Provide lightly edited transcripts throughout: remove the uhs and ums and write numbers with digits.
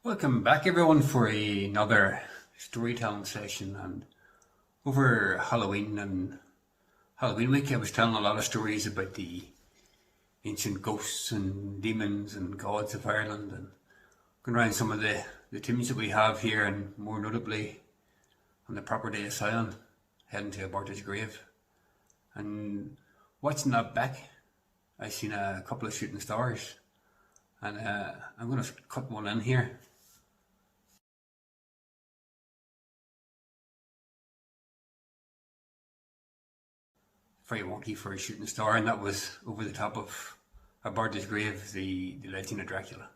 Welcome back everyone for another storytelling session. And over Halloween week I was telling a lot of stories about the ancient ghosts and demons and gods of Ireland, and going around some of the tombs that we have here, and more notably on the property of Chulainn, heading to Aborta's grave. And watching that back, I seen a couple of shooting stars, and I'm going to cut one in here. Very wonky for a shooting star, and that was over the top of Aborta's grave, the legend of Dracula.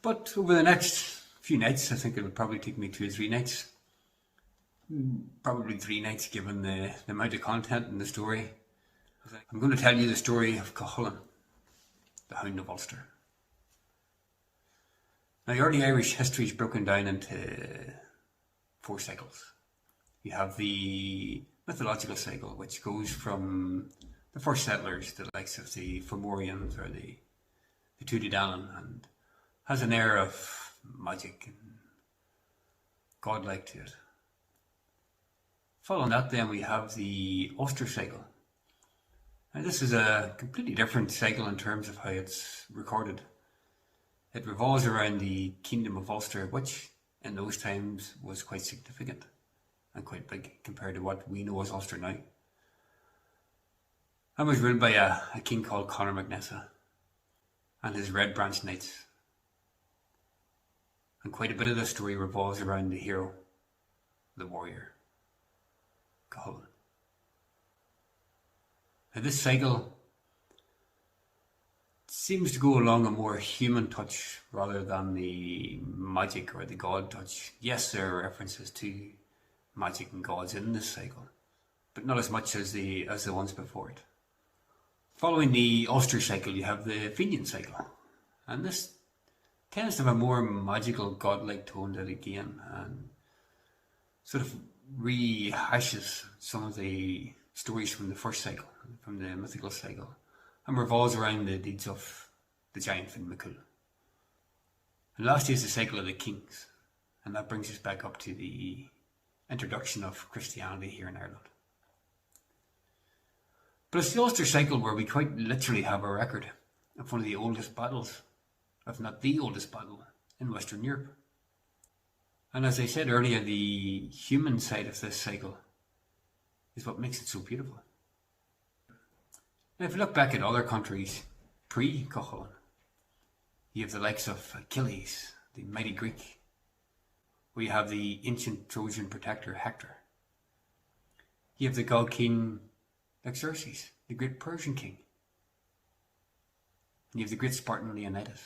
But over the next few nights, I think it'll probably take me 2 or 3 nights, probably 3 nights given the amount of content in the story. I'm going to tell you the story of Chulainn, the Hound of Ulster. Now, the early Irish history is broken down into 4 cycles. You have the Mythological Cycle, which goes from the first settlers, the likes of the Fomorians or the Tuatha Dé Danann, and has an air of magic and godlike to it. Following that, then we have the Ulster Cycle. Now, this is a completely different cycle in terms of how it's recorded. It revolves around the Kingdom of Ulster, which in those times was quite significant and quite big compared to what we know as Ulster now. And was ruled by a king called Conor Mcnessa and his Red Branch Knights. And quite a bit of the story revolves around the hero, the warrior, Chulainn. Now, this cycle seems to go along a more human touch rather than the magic or the god touch. Yes, there are references to magic and gods in this cycle, but not as much as the ones before it. Following the Ulster Cycle, you have the Fenian Cycle, and this tends to have a more magical, godlike tone to it again, and sort of rehashes some of the stories from the first cycle, from the Mythical Cycle, and revolves around the deeds of the giant Finn McCool. And lastly is the Cycle of the Kings, and that brings us back up to the introduction of Christianity here in Ireland. But it's the Ulster Cycle where we quite literally have a record of one of the oldest battles, if not the oldest battle, in Western Europe. And as I said earlier, the human side of this cycle is what makes it so beautiful. Now, if you look back at other countries pre-Chulainn, you have the likes of Achilles, the mighty Greek. We have the ancient Trojan protector Hector. You have the god king Xerxes, the great Persian king. And you have the great Spartan Leonidas.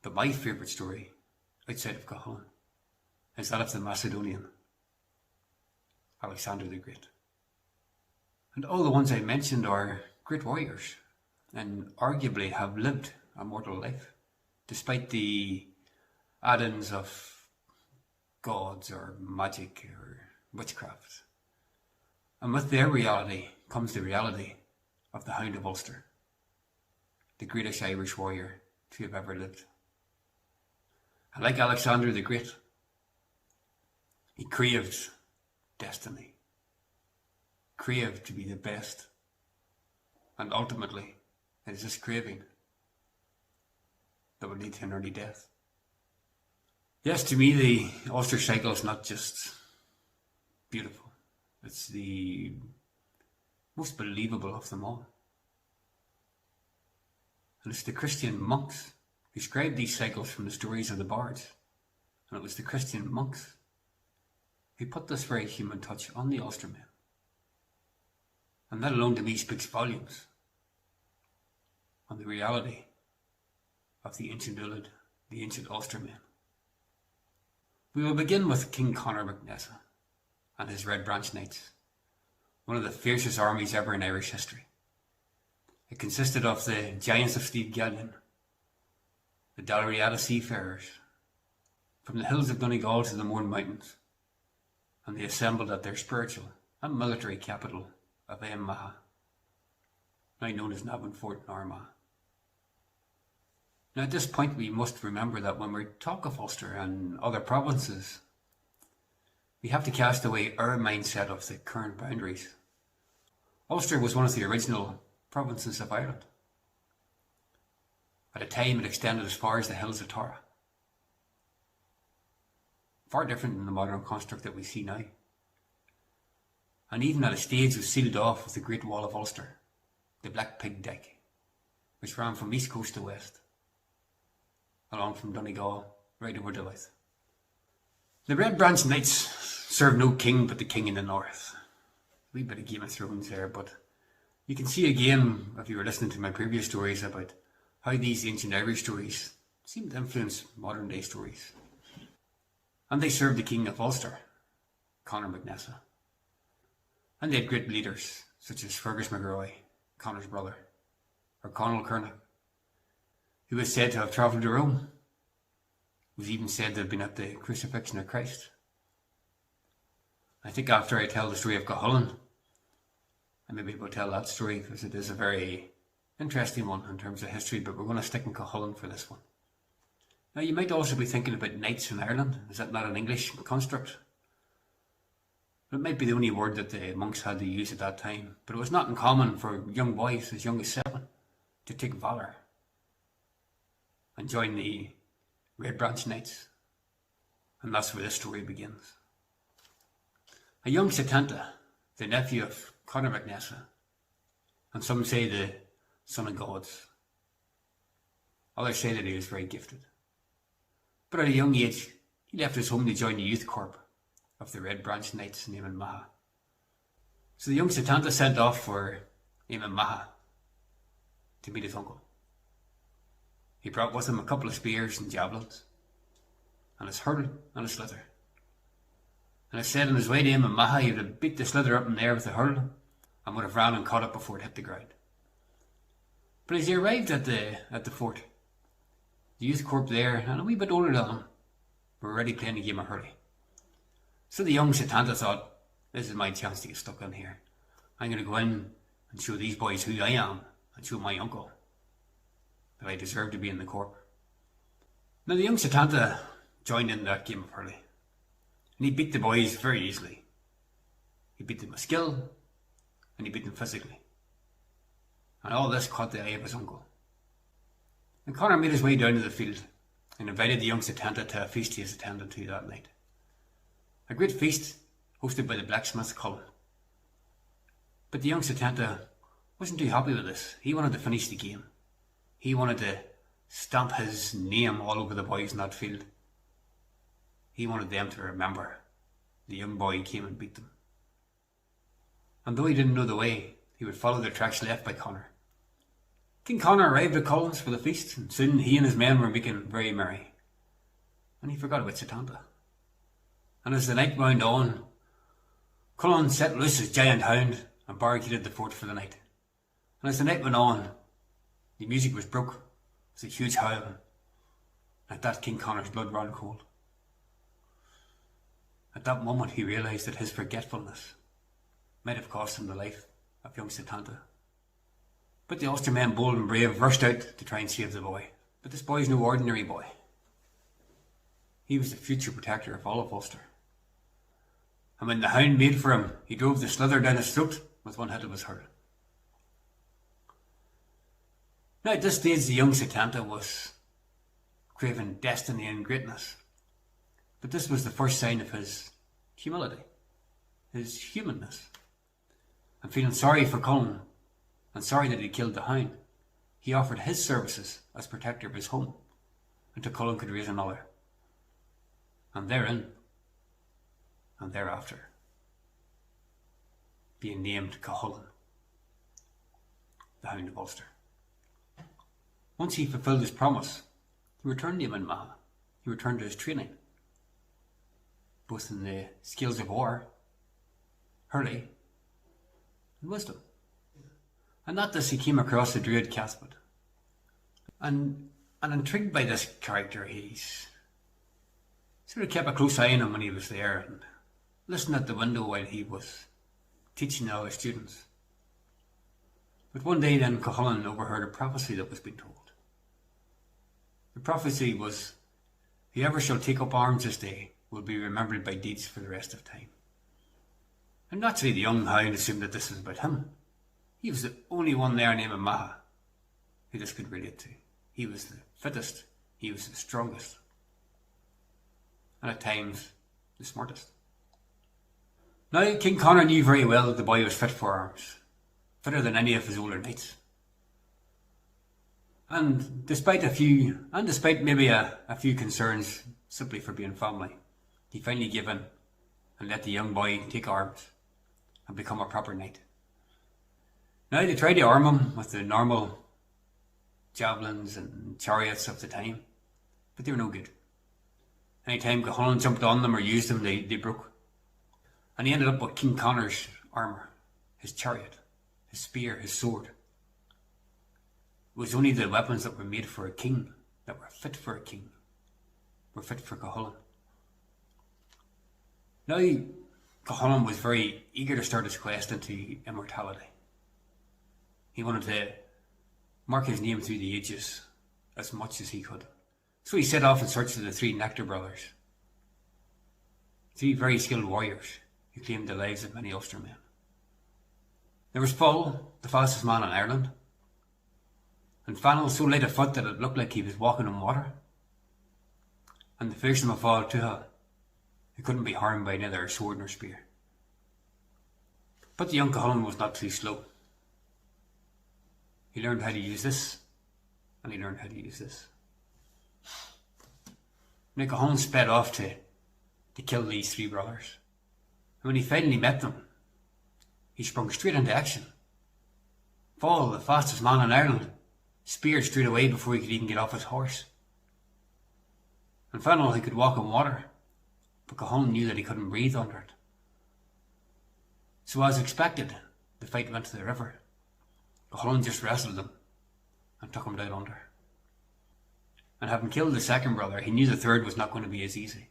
But my favourite story, outside of Chulainn, is that of the Macedonian, Alexander the Great. And all the ones I mentioned are great warriors, and arguably have lived a mortal life, despite the add-ins of gods or magic or witchcraft. And with their reality comes the reality of the Hound of Ulster, the greatest Irish warrior to have ever lived. And like Alexander the Great, he craved destiny, craved to be the best, and ultimately it is this craving that would lead to an early death. Yes, to me, the Ulster Cycle is not just beautiful. It's the most believable of them all. And it's the Christian monks who scribed these cycles from the stories of the bards. And it was the Christian monks who put this very human touch on the Ulstermen. And that alone to me speaks volumes on the reality of the ancient Ullid, the ancient Ulstermen. We will begin with King Conor Mcnessa and his Red Branch Knights, one of the fiercest armies ever in Irish history. It consisted of the giants of Steve Gallion, the Dalriada seafarers, from the hills of Donegal to the Mourne Mountains, and they assembled at their spiritual and military capital of Maha, now known as Navan Fort in Armagh. Now at this point we must remember that when we talk of Ulster and other provinces, we have to cast away our mindset of the current boundaries. Ulster was one of the original provinces of Ireland. At a time it extended as far as the hills of Tara. Far different than the modern construct that we see now. And even at a stage was sealed off with the Great Wall of Ulster, the Black Pig Dyke, which ran from east coast to west, along from Donegal right over to Louth. The Red Branch Knights served no king but the king in the north. A wee bit of Game of Thrones there, but you can see again, if you were listening to my previous stories, about how these ancient Irish stories seem to influence modern day stories. And they served the King of Ulster, Conor Mcnessa. And they had great leaders, such as Fergus McRoy, Conor's brother, or Conall Cernach, who was said to have travelled to Rome, was even said to have been at the crucifixion of Christ. I think after I tell the story of Chulainn, I maybe will tell that story because it is a very interesting one in terms of history, but we're going to stick in Chulainn for this one. Now you might also be thinking about knights in Ireland. Is that not an English construct? It might be the only word that the monks had to use at that time, but it was not uncommon for young boys as young as 7 to take valour and join the Red Branch Knights. And that's where this story begins. A young Setanta, the nephew of Conor Mcnessa, and some say the son of gods. Others say that he was very gifted. But at a young age, he left his home to join the youth corps of the Red Branch Knights in Maha. So the young Setanta sent off for Maha to meet his uncle. He brought with him a couple of spears and javelins, and his hurtle and a slither. And it said on his way to Maha he would have beat the slither up in the air with the hurtle and would have ran and caught it before it hit the ground. But as he arrived at the fort, the youth corps there, and a wee bit older than him, were already playing a game of hurley. So the young Setanta thought, this is my chance to get stuck in here. I'm going to go in and show these boys who I am and show my uncle that I deserve to be in the corps. Now the young Setanta joined in that game of hurley, and he beat the boys very easily. He beat them with skill, and he beat them physically. And all this caught the eye of his uncle. And Conor made his way down to the field and invited the young Setanta to a feast he was attending to that night. A great feast hosted by the blacksmith Chulainn. But the young Setanta wasn't too happy with this. He wanted to finish the game. He wanted to stamp his name all over the boys in that field. He wanted them to remember the young boy came and beat them. And though he didn't know the way, he would follow the tracks left by Conor. King Conor arrived at Cullen's for the feast, and soon he and his men were making very merry. And he forgot about Setanta. And as the night wound on, Chulainn set loose his giant hound and barricaded the fort for the night. And as the night went on, the music was broke with a huge howl. At that, King Conor's blood ran cold. At that moment he realised that his forgetfulness might have cost him the life of young Setanta. But the Ulster men, bold and brave, rushed out to try and save the boy. But this boy is no ordinary boy. He was the future protector of all of Ulster. And when the hound made for him, he drove the slither down his throat with one hit of his hurtle. Now at this stage the young Setanta was craving destiny and greatness. But this was the first sign of his humility, his humanness. And feeling sorry for Chulainn, and sorry that he killed the hound, he offered his services as protector of his home until Chulainn could raise another. And therein, and thereafter, being named Chulainn, the Hound of Ulster. Once he fulfilled his promise, he returned to Maha. He returned to his training, both in the skills of war, hurley, and wisdom. And at this he came across the druid Cathbad. And intrigued by this character, he's sort of kept a close eye on him when he was there and listened at the window while he was teaching the other students. But one day then Chulainn overheard a prophecy that was being told. The prophecy was, whoever shall take up arms this day will be remembered by deeds for the rest of time. And naturally the young hound assumed that this was about him. He was the only one there named Mcnessa who this could relate to. He was the fittest, he was the strongest, and at times the smartest. Now King Conor knew very well that the boy was fit for arms, fitter than any of his older knights. And despite maybe a few concerns simply for being family, he finally gave in and let the young boy take arms and become a proper knight. Now they tried to arm him with the normal javelins and chariots of the time, but they were no good. Anytime Chulainn jumped on them or used them, they broke. And he ended up with King Conor's armour, his chariot, his spear, his sword. It was only the weapons that were made for a king, that were fit for a king, were fit for Chulainn. Now Chulainn was very eager to start his quest into immortality. He wanted to mark his name through the ages as much as he could. So he set off in search of the three Nectar brothers, three very skilled warriors who claimed the lives of many Ulster men. There was Paul, the fastest man in Ireland, and Fannel so light of foot that it looked like he was walking on water, and the fearsome of all Tuatha, who couldn't be harmed by neither sword nor spear. But the young Chulainn was not too slow. He learned how to use this, and he learned how to use this. Now Chulainn sped off to kill these three brothers. And when he finally met them, he sprung straight into action. Paul, the fastest man in Ireland, speared straight away before he could even get off his horse. And Fannel, he could walk on water, but Chulainn knew that he couldn't breathe under it. So as expected, the fight went to the river. Chulainn just wrestled him and took him down under. And having killed the second brother, he knew the third was not going to be as easy.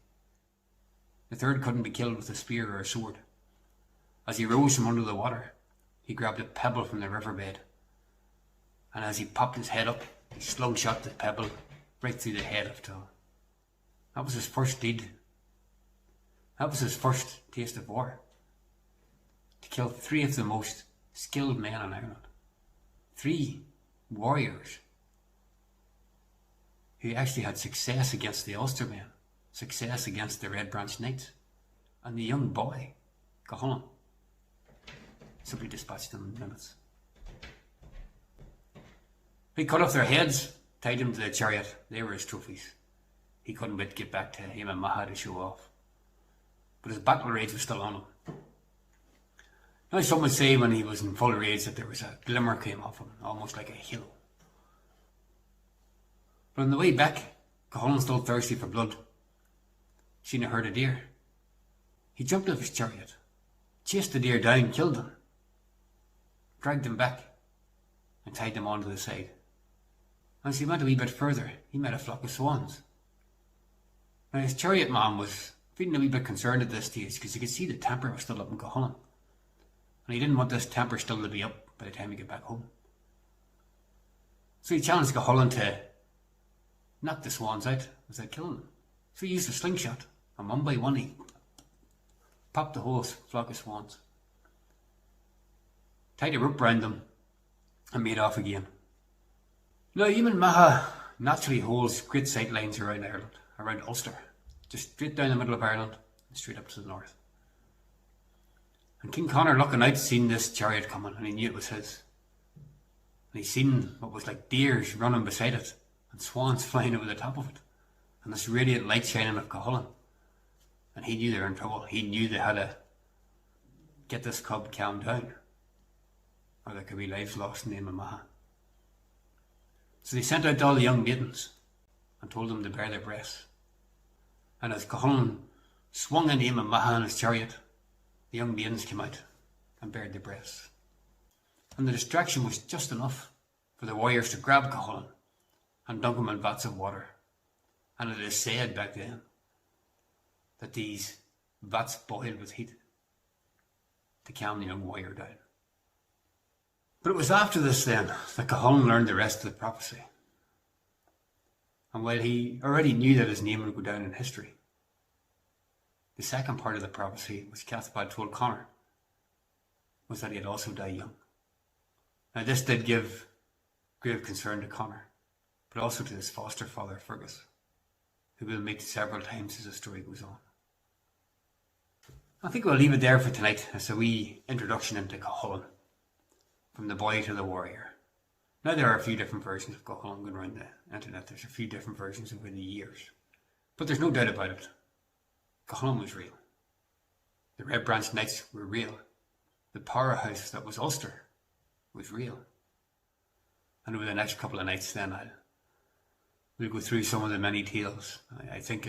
The third couldn't be killed with a spear or a sword. As he rose from under the water, he grabbed a pebble from the riverbed, and as he popped his head up, he slung-shot the pebble right through the head of Tuatha. That was his first deed. That was his first taste of war. To kill three of the most skilled men in Ireland. Three warriors who actually had success against the Ulster men, success against the Red Branch Knights, and the young boy, Chulainn, simply dispatched them in minutes. He cut off their heads, tied them to the chariot. They were his trophies. He couldn't wait to get back to him and Maha to show off. But his battle rage was still on him. Now some would say when he was in full rage that there was a glimmer came off him, almost like a halo. But on the way back, Chulainn, still thirsty for blood, seen a herd of deer. He jumped off his chariot, chased the deer down, killed them, dragged them back, and tied them onto the side. As he went a wee bit further, he met a flock of swans. Now his chariot man was feeling a wee bit concerned at this stage because he could see the temper was still up in Chulainn. And he didn't want this temper still to be up by the time he got back home. So he challenged Chulainn to knock the swans out without killing them. So he used a slingshot, and one by one he popped the whole flock of swans, tied a rope round them, and made off again. Now, even Maha naturally holds great sight lines around Ireland, around Ulster, just straight down the middle of Ireland and straight up to the north. And King Conor, looking out, seen this chariot coming, and he knew it was his. And he seen what was like deers running beside it, and swans flying over the top of it, and this radiant light shining of Chulainn. And he knew they were in trouble. He knew they had to get this cub calmed down, or there could be lives lost in the name of Maha. So they sent out all the young maidens and told them to bare their breasts. And as Chulainn swung in the name of Maha in his chariot, the young maidens came out and bared their breasts. And the distraction was just enough for the warriors to grab Chulainn and dunk him in vats of water. And it is said back then that these vats boiled with heat to calm the young warrior down. But it was after this then that Chulainn learned the rest of the prophecy. And while he already knew that his name would go down in history, the second part of the prophecy which Cathbad told Conor was that he'd also die young. Now this did give grave concern to Conor, but also to his foster father Fergus, who we'll meet several times as the story goes on. I think we'll leave it there for tonight as a wee introduction into Chulainn, from the boy to the warrior. Now there are a few different versions of Chulainn going around the internet. There's a few different versions over the years. But there's no doubt about it. Chulainn was real. The Red Branch Knights were real. The powerhouse that was Ulster was real. And over the next couple of nights then we'll go through some of the many tales. I think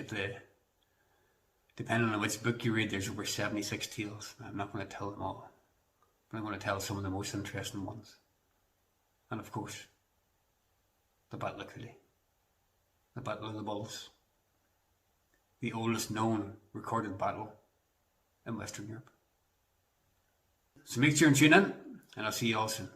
depending on which book you read, there's over 76 tales. I'm not going to tell them all, but I'm going to tell some of the most interesting ones. And of course, the Battle of Chulainn, the Battle of the Bulls, the oldest known recorded battle in Western Europe. So make sure and tune in, and I'll see you all soon.